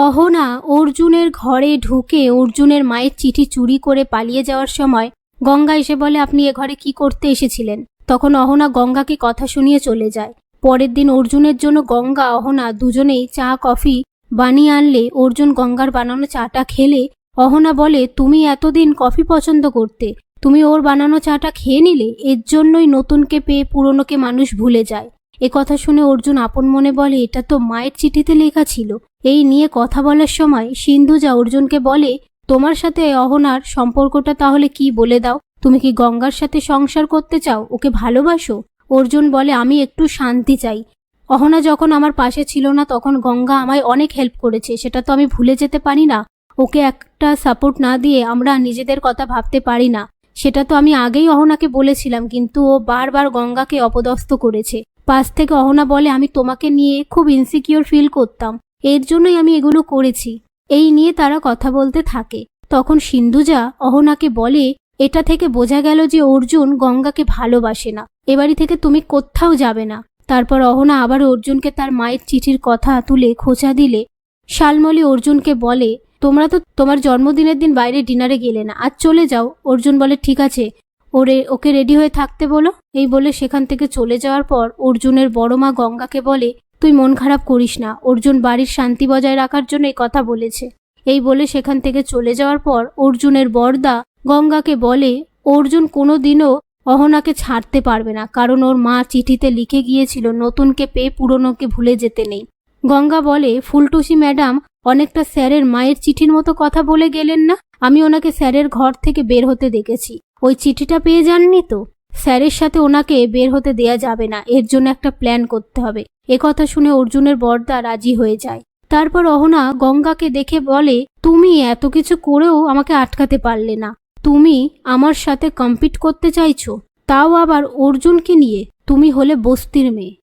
অহনা অর্জুনের ঘরে ঢুকে অর্জুনের মায়ের চিঠি চুরি করে পালিয়ে যাওয়ার সময় গঙ্গা এসে বলে, আপনি এ ঘরে কি করতে এসেছিলেন? তখন অহনা গঙ্গাকে কথা শুনিয়ে চলে যায়। পরের দিন অর্জুনের জন্য গঙ্গা অহনা দুজনেই চা কফি বানিয়ে আনলে অর্জুন গঙ্গার বানানো চাটা খেলে অহনা বলে, তুমি এতদিন কফি পছন্দ করতে, তুমি ওর বানানো চাটা খেয়ে নিলে, এর জন্যই নতুনকে পেয়ে পুরনোকে মানুষ ভুলে যায়। এ কথা শুনে অর্জুন আপন মনে বলে, এটা তো মায়ের চিঠিতে লেখা ছিল। এই নিয়ে কথা বলার সময় সিন্ধুজা অর্জুনকে বলে, তোমার সাথে অহনার সম্পর্কটা তাহলে কি বলে দাও? তুমি কি গঙ্গার সাথে সংসার করতে চাও? ওকে ভালোবাসো? অর্জুন বলে, আমি একটু শান্তি চাই। অহনা যখন আমার পাশে ছিল না তখন গঙ্গা আমায় অনেক হেল্প করেছে, সেটা তো আমি ভুলে যেতে পারি না। ওকে একটা সাপোর্ট না দিয়ে আমরা নিজেদের কথা ভাবতে পারি না, সেটা তো আমি আগেই অহনাকে বলেছিলাম, কিন্তু ও বারবার গঙ্গাকে অপদস্থ করেছে। পাশ থেকে অহনা বলে, আমি তোমাকে নিয়ে খুব ইনসিকিউর ফিল করতাম, এর জন্যই আমি এগুলো করেছি। এই নিয়ে তারা কথা বলতে থাকে। তখন সিন্ধুজা অহনাকে বলে, এটা থেকে বোঝা গেল যে অর্জুন গঙ্গাকে ভালোবাসে না, এ বাড়ি থেকে তুমি কোথাও যাবে না। তারপর অহনা আবার অর্জুনকে তার মায়ের চিঠির কথা তুলে খোঁচা দিলে শালমলী অর্জুনকে বলে, তোমরা তো তোমার জন্মদিনের দিন বাইরে ডিনারে গেলে না, আজ চলে যাও। অর্জুন বলে, ঠিক আছে, ওকে রেডি হয়ে থাকতে বলো। এই বলে সেখান থেকে চলে যাওয়ার পর অর্জুনের বড় মা গঙ্গাকে বলে, তুই মন খারাপ করিস না, অর্জুন বাড়ির শান্তি বজায় রাখার জন্য এই কথা বলেছে। এই বলে সেখান থেকে চলে যাওয়ার পর অর্জুনের বড়দা গঙ্গাকে বলে, অর্জুন কোনোদিনও অহনাকে ছাড়তে পারবে না, কারণ ওর মা চিঠিতে লিখে গিয়েছিল নতুনকে পেয়ে পুরনোকে ভুলে যেতে নেই। গঙ্গা বলে, ফুলটুসি ম্যাডাম অনেকটা স্যারের মায়ের চিঠির মতো কথা বলে গেলেন না? আমি ওনাকে স্যারের ঘর থেকে বের হতে দেখেছি, ওই চিঠিটা পেয়ে যাননি তো? স্যারের সাথে ওনাকে বের হতে দেয়া যাবে না, এর জন্য একটা প্ল্যান করতে হবে। কথা শুনে অর্জুনের বড়দা রাজি হয়ে যায়। তারপর অহনা গঙ্গাকে দেখে বলে, তুমি এত কিছু করেও আমাকে আটকাতে পারলে না, তুমি আমার সাথে কম্পিট করতে চাইছো, তাও আবার অর্জুনকে নিয়ে। তুমি হলে বস্তির মেয়ে,